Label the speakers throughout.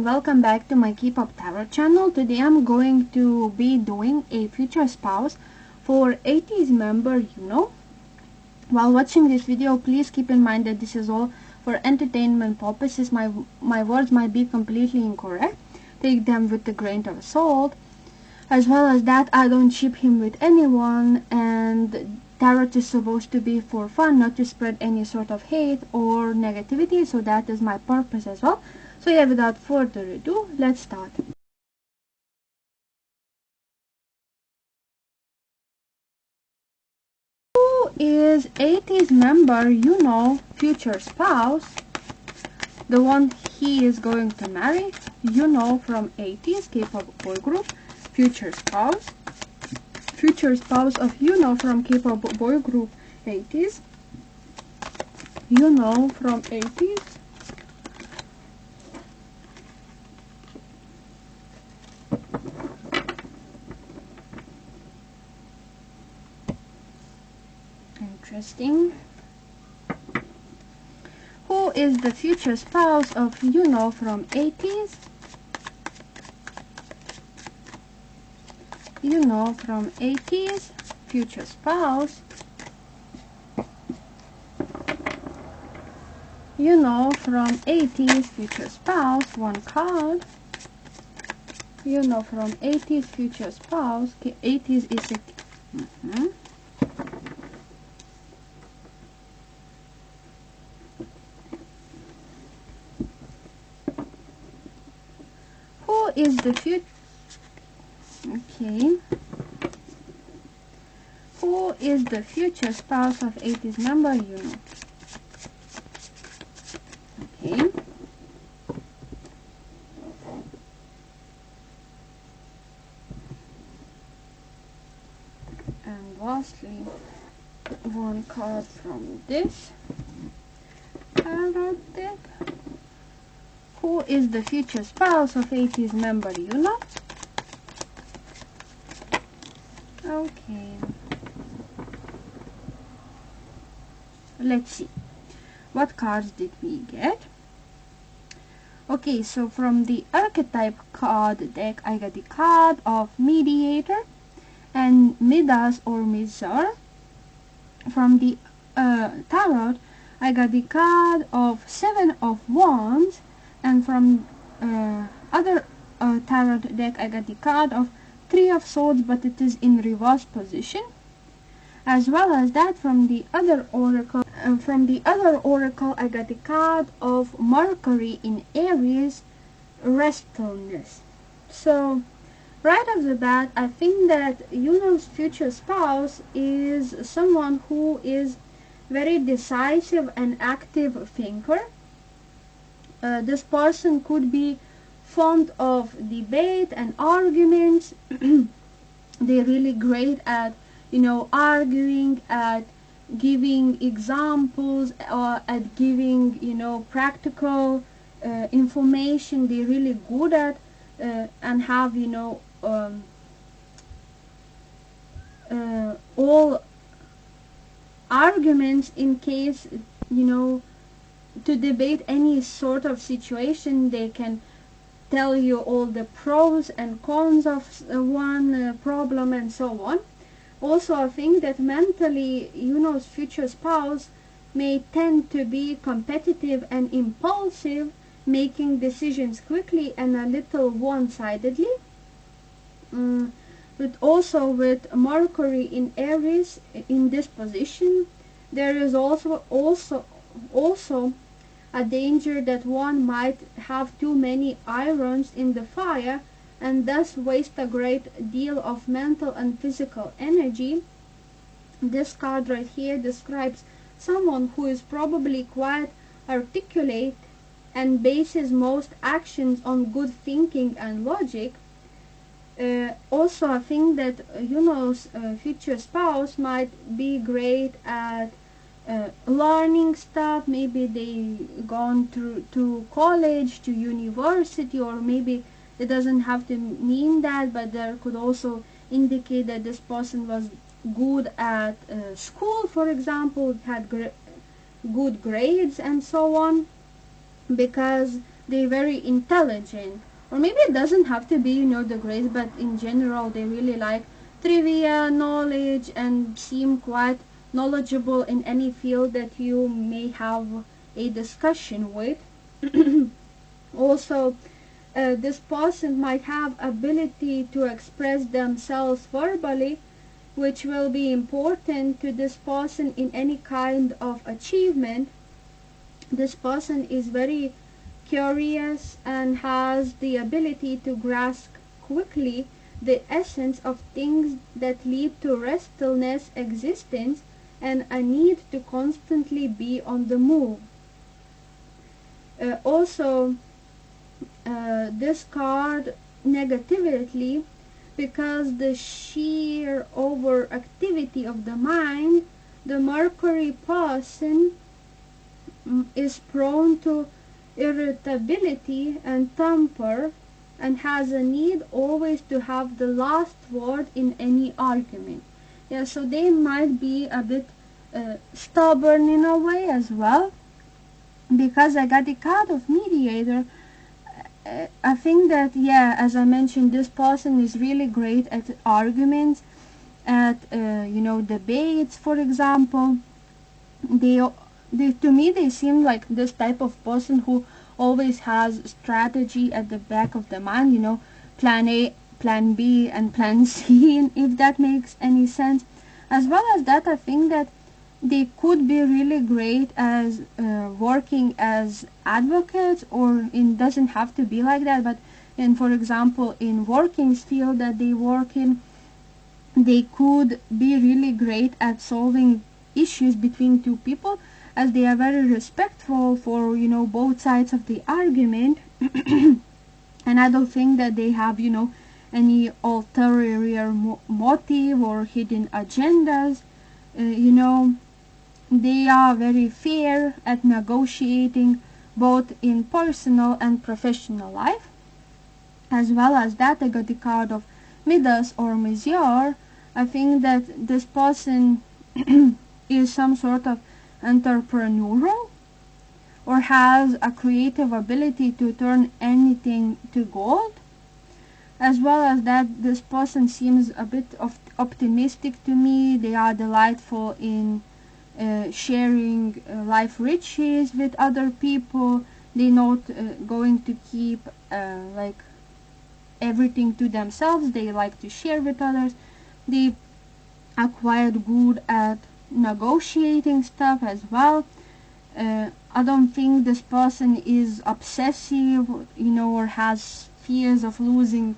Speaker 1: and welcome back to my K-pop Tarot channel. Today I'm going to be doing a future spouse for ATEEZ member Yunho. While watching this video, please keep in mind that this is all for entertainment purposes. My words might be completely incorrect. Take them with a grain of salt. As well as that, I don't ship him with anyone, and tarot is supposed to be for fun, not to spread any sort of hate or negativity, so that is my purpose as well. So yeah, without further ado, let's start. Who is ATEEZ member Yunho, future spouse, the one he is going to marry? Yunho from ATEEZ, K-pop boy group, future spouse of Yunho from K-pop boy group ATEEZ. Yunho from ATEEZ. Interesting. Who is the future spouse of Yunho from ATEEZ? Yunho from ATEEZ, future spouse. Yunho from ATEEZ, future spouse. One card. Yunho from ATEEZ, future spouse. Okay, ATEEZ is a Who is the future? Okay. Who is the future spouse of ATEEZ member Yunho? Okay. And lastly, one card from this tarot deck. Who is the future spouse of ATEEZ member Yunho? Okay. Let's see. What cards did we get? Okay, so from the archetype card deck, I got the card of Mediator and Midas or Mizar. From the tarot, I got the card of Seven of Wands, and from other tarot deck, I got the card of Three of Swords, but it is in reverse position. As well as that, from the other oracle, I got the card of Mercury in Aries, restfulness. So right off the bat, I think that Yunho's future spouse is someone who is very decisive and active thinker. This person could be fond of debate and arguments. They're really great at, arguing, at giving examples, or at giving, practical information. They're really good at and have, all arguments in case, to debate any sort of situation. They can tell you all the pros and cons of one problem and so on. Also, I think that mentally, Yunho's future spouse may tend to be competitive and impulsive, making decisions quickly and a little one-sidedly. But also with Mercury in Aries in this position, there is also a danger that one might have too many irons in the fire and thus waste a great deal of mental and physical energy. This card right here describes someone who is probably quite articulate and bases most actions on good thinking and logic. Also, I think that Yunho's future spouse might be great at learning stuff. Maybe they gone to college, to university, or maybe it doesn't have to mean that, but there could also indicate that this person was good at school, for example, had good grades and so on, because they're very intelligent, or maybe it doesn't have to be, you know, the grades, but in general they really like trivia knowledge and seem quite knowledgeable in any field that you may have a discussion with. Also, this person might have ability to express themselves verbally, which will be important to this person in any kind of achievement. This person is very curious and has the ability to grasp quickly the essence of things that lead to restlessness existence and a need to constantly be on the move. Also, this card negatively, because the sheer overactivity of the mind, the Mercury person is prone to irritability and temper and has a need always to have the last word in any argument. Yeah, so they might be a bit stubborn in a way as well. Because I got the card of mediator, I think that, yeah, as I mentioned, this person is really great at arguments, at you know, debates, for example. To me they seem like this type of person who always has strategy at the back of the mind, you know, plan A, plan B, and plan C, if that makes any sense. As well as that, I think that they could be really great as working as advocates, or it doesn't have to be like that, but in, for example, in working field that they work in, they could be really great at solving issues between two people, as they are very respectful for, you know, both sides of the argument. And I don't think that they have, you know, any ulterior motive or hidden agendas. You know, they are very fair at negotiating both in personal and professional life. As well as that, I got the card of Midas or Messier. I think that this person is some sort of entrepreneurial, or has a creative ability to turn anything to gold. As well as that, this person seems a bit optimistic to me. They are delightful in sharing life riches with other people. They're not going to keep like everything to themselves. They like to share with others. They are quite good at negotiating stuff as well. I don't think this person is obsessive, you know, or has fears of losing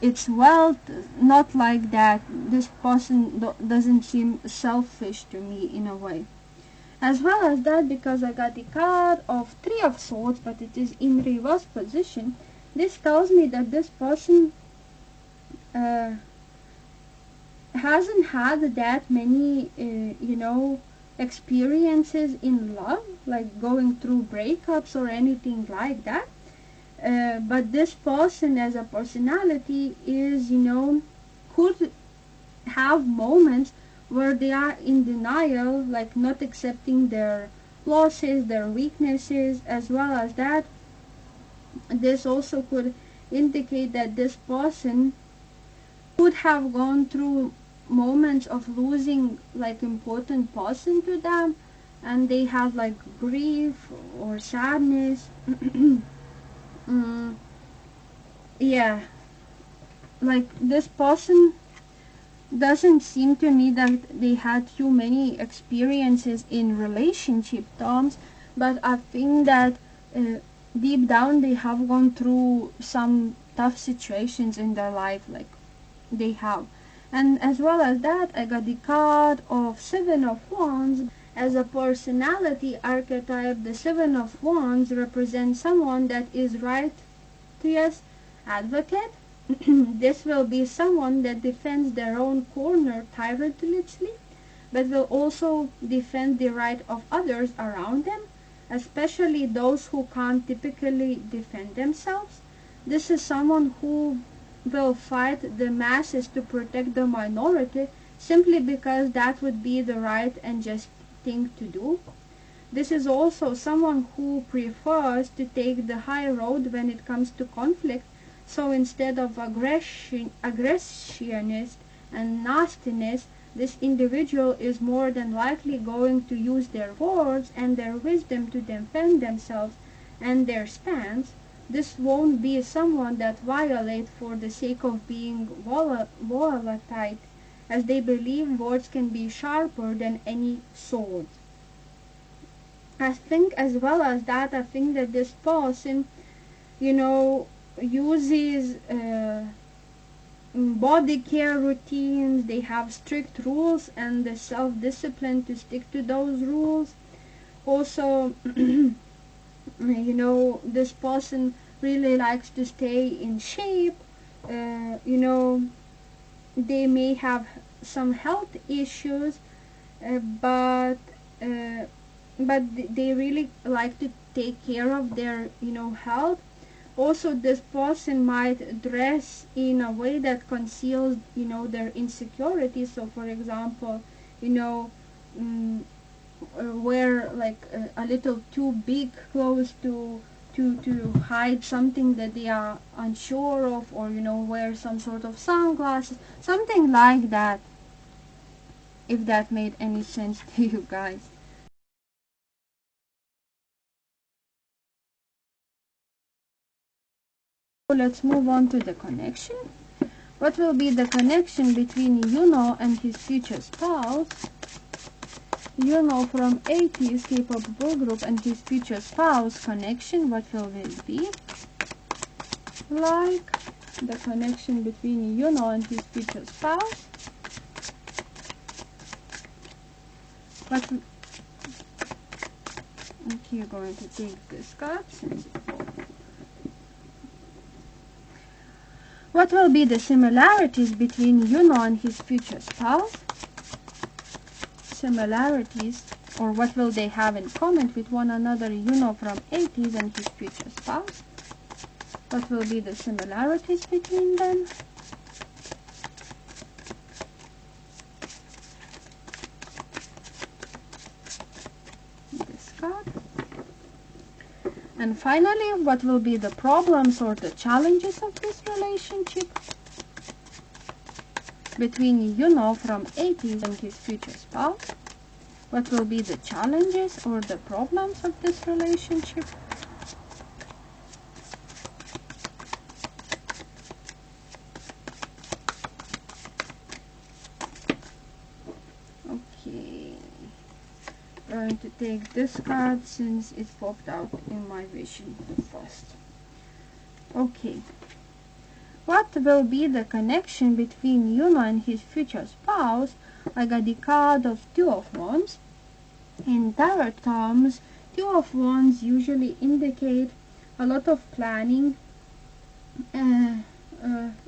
Speaker 1: its wealth. Not like that. This person doesn't seem selfish to me in a way. As well as that, because I got the card of Three of Swords, but it is in reverse position, this tells me that this person hasn't had that many, you know, experiences in love, like going through breakups or anything like that. But this person as a personality is, you know, could have moments where they are in denial, like not accepting their losses, their weaknesses. As well as that, this also could indicate that this person could have gone through moments of losing like important person to them, and they have like grief or sadness. Yeah, like this person doesn't seem to me that they had too many experiences in relationship terms, but I think that deep down they have gone through some tough situations in their life, like they have. And as well as that, I got the card of Seven of Wands. As a personality archetype, the Seven of Wands represents someone that is righteous advocate. This will be someone that defends their own corner tirelessly, but will also defend the right of others around them, especially those who can't typically defend themselves. This is someone who will fight the masses to protect the minority simply because that would be the right and just thing to do. This is also someone who prefers to take the high road when it comes to conflict. So instead of aggressionist and nastiness, this individual is more than likely going to use their words and their wisdom to defend themselves and their stance. This won't be someone that violates for the sake of being volatile, as they believe words can be sharper than any sword. I think as well as that, I think that this person, uses body care routines. They have strict rules and the self-discipline to stick to those rules. Also, this person really likes to stay in shape. They may have some health issues, but they really like to take care of their health. Also, this person might dress in a way that conceals their insecurities. So for example, wear like a little too big clothes to hide something that they are unsure of, or wear some sort of sunglasses, something like that, if that made any sense to you guys. Let's move on to the connection. What will be the connection between Yunho and his future spouse? Yunho from ATEEZ K-pop group and his future spouse connection. What will it be like? The connection between Yunho and his future spouse. Okay, you're going to take this card since it falls. What will be the similarities between Yunho and his future spouse? Similarities, or what will they have in common with one another, Yunho from ATEEZ and his future spouse? What will be the similarities between them? This card. And finally, what will be the problems or the challenges of this relationship between Yunho from ATEEZ and his future spouse? What will be the challenges or the problems of this relationship? Okay. Going to take this card since it popped out in my vision first. Okay. What will be the connection between Yunho and his future spouse? I got the card of Two of Wands. In tarot terms, Two of Wands usually indicate a lot of planning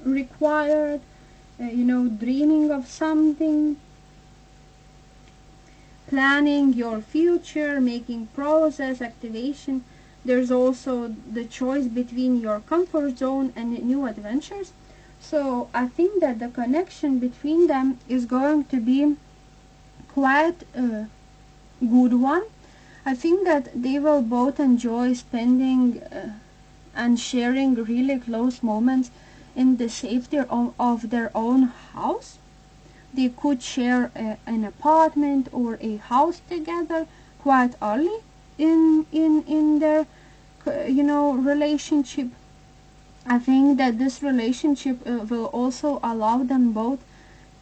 Speaker 1: required, dreaming of something, planning your future, making process, activation. There's also the choice between your comfort zone and new adventures. So I think that the connection between them is going to be quite a good one. I think that they will both enjoy spending and sharing really close moments in the safety of their own house. They could share an apartment or a house together quite early in their relationship. I think that this relationship will also allow them both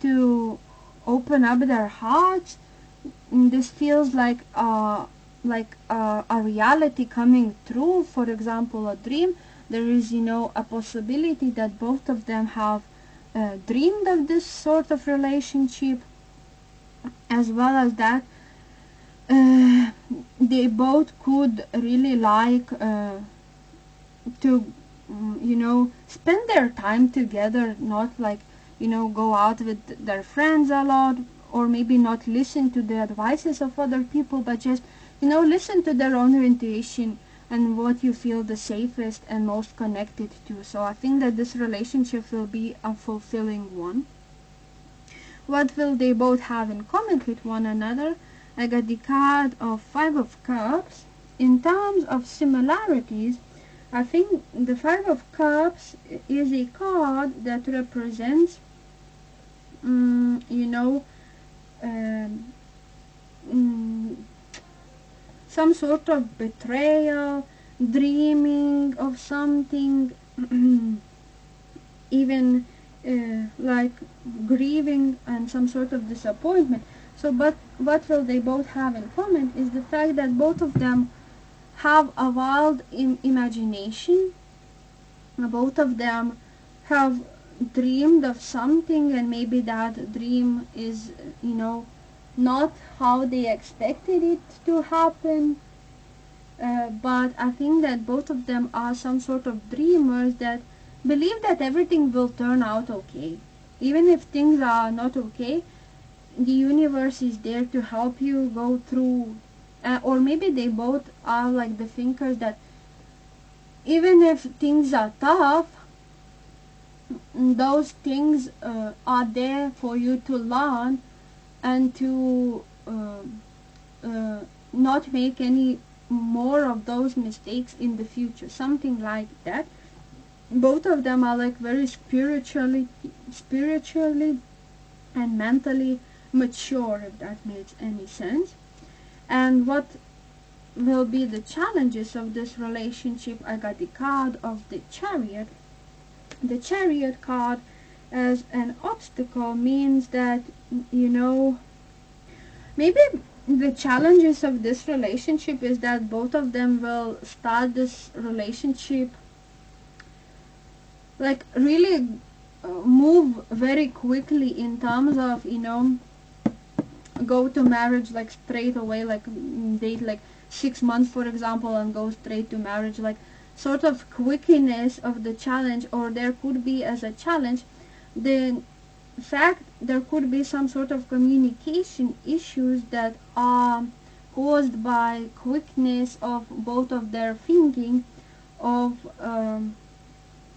Speaker 1: to open up their hearts. This feels like a reality coming true. For example, a dream. There is a possibility that both of them have dreamed of this sort of relationship, as well as that they both could really like to spend their time together, not like go out with their friends a lot, or maybe not listen to the advices of other people, but just listen to their own intuition and what you feel the safest and most connected to. So I think that this relationship will be a fulfilling one. What will they both have in common with one another? I got the card of Five of Cups. In terms of similarities, I think the Five of Cups is a card that represents, you know, um, mm, some sort of betrayal, dreaming of something, even like grieving and some sort of disappointment. So, but what will they both have in common is the fact that both of them have a wild imagination. Both of them have dreamed of something, and maybe that dream is, not how they expected it to happen. But I think that both of them are some sort of dreamers that believe that everything will turn out okay. Even if things are not okay, the universe is there to help you go through. Or maybe they both are like the thinkers that even if things are tough, those things are there for you to learn and to not make any more of those mistakes in the future, something like that. Both of them are like very spiritually and mentally mature, if that makes any sense. And what will be the challenges of this relationship? I got the card of the Chariot. The Chariot card as an obstacle means that, maybe the challenges of this relationship is that both of them will start this relationship like really move very quickly in terms of, go to marriage like straight away, like date like 6 months for example and go straight to marriage, like sort of quickiness of the challenge. Or there could be as a challenge the fact there could be some sort of communication issues that are caused by quickness of both of their thinking, of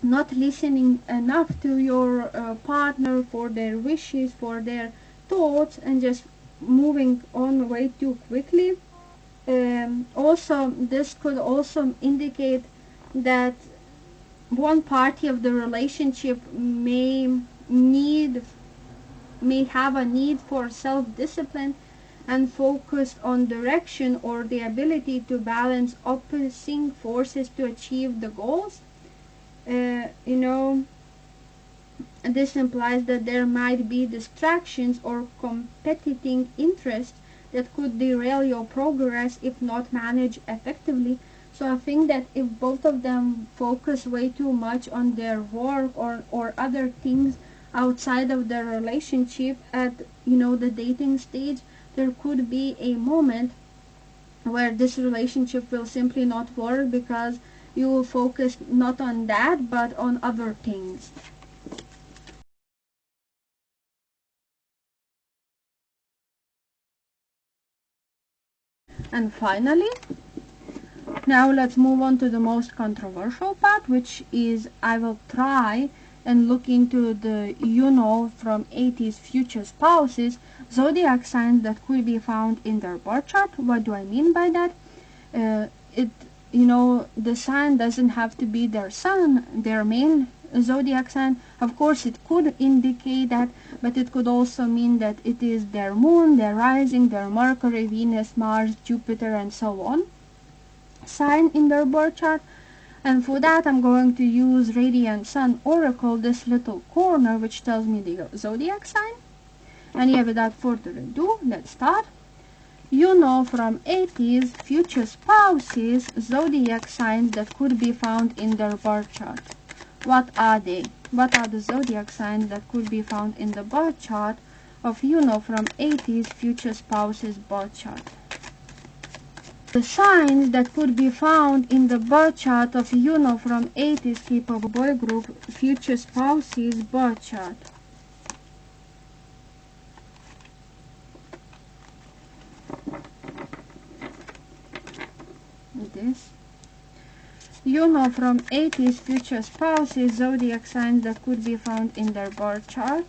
Speaker 1: not listening enough to your partner for their wishes, for their thoughts, and just moving on way too quickly. Also, this could also indicate that one party of the relationship may have a need for self-discipline and focus on direction or the ability to balance opposing forces to achieve the goals. This implies that there might be distractions or competing interests that could derail your progress if not managed effectively. So I think that if both of them focus way too much on their work or other things outside of their relationship at, the dating stage, there could be a moment where this relationship will simply not work because you will focus not on that but on other things. And finally, now let's move on to the most controversial part, which is I will try and look into the Yunho from ATEEZ future spouses zodiac signs that could be found in their birth chart. What do I mean by that? The sign doesn't have to be their sun, their main zodiac sign. Of course, it could indicate that, but it could also mean that it is their moon, their rising, their Mercury, Venus, Mars, Jupiter, and so on sign in their birth chart. And for that, I'm going to use Radiant Sun Oracle, this little corner which tells me the zodiac sign. And yeah, without further ado, let's start. From ATEEZ future spouses zodiac signs that could be found in their birth chart. What are they? What are the zodiac signs that could be found in the birth chart of from ATEEZ future spouses birth chart? The signs that could be found in the birth chart of from ATEEZ capable boy group future spouses birth chart. This. From ATEEZ future spouses zodiac signs that could be found in their birth chart.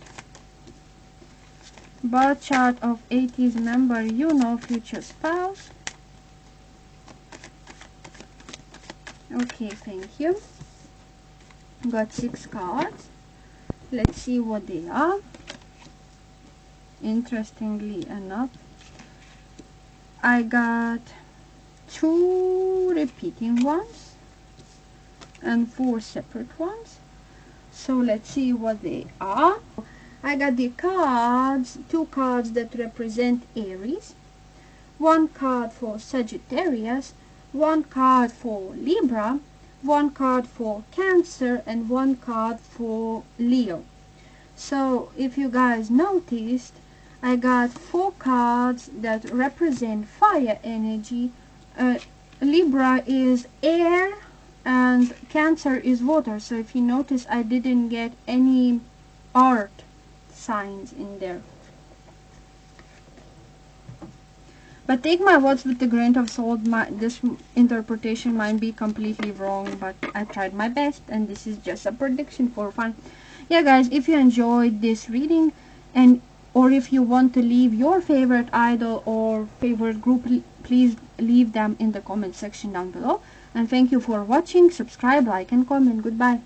Speaker 1: Bar chart of ATEEZ member Yunho, future spouse. Okay, thank you. Got 6 cards. Let's see what they are. Interestingly enough, I got 2 repeating ones and 4 separate ones. So let's see what they are. I got the cards, 2 cards that represent Aries, 1 card for Sagittarius, 1 card for Libra, 1 card for Cancer, and 1 card for Leo. So if you guys noticed, I got 4 cards that represent fire energy. Libra is air and Cancer is water. So if you notice, I didn't get any art signs in there. But take my words with a grain of salt. This interpretation might be completely wrong, but I tried my best, and this is just a prediction for fun. Yeah guys, if you enjoyed this reading, or if you want to leave your favorite idol or favorite group, please leave them in the comment section down below. And thank you for watching. Subscribe, like, and comment. Goodbye.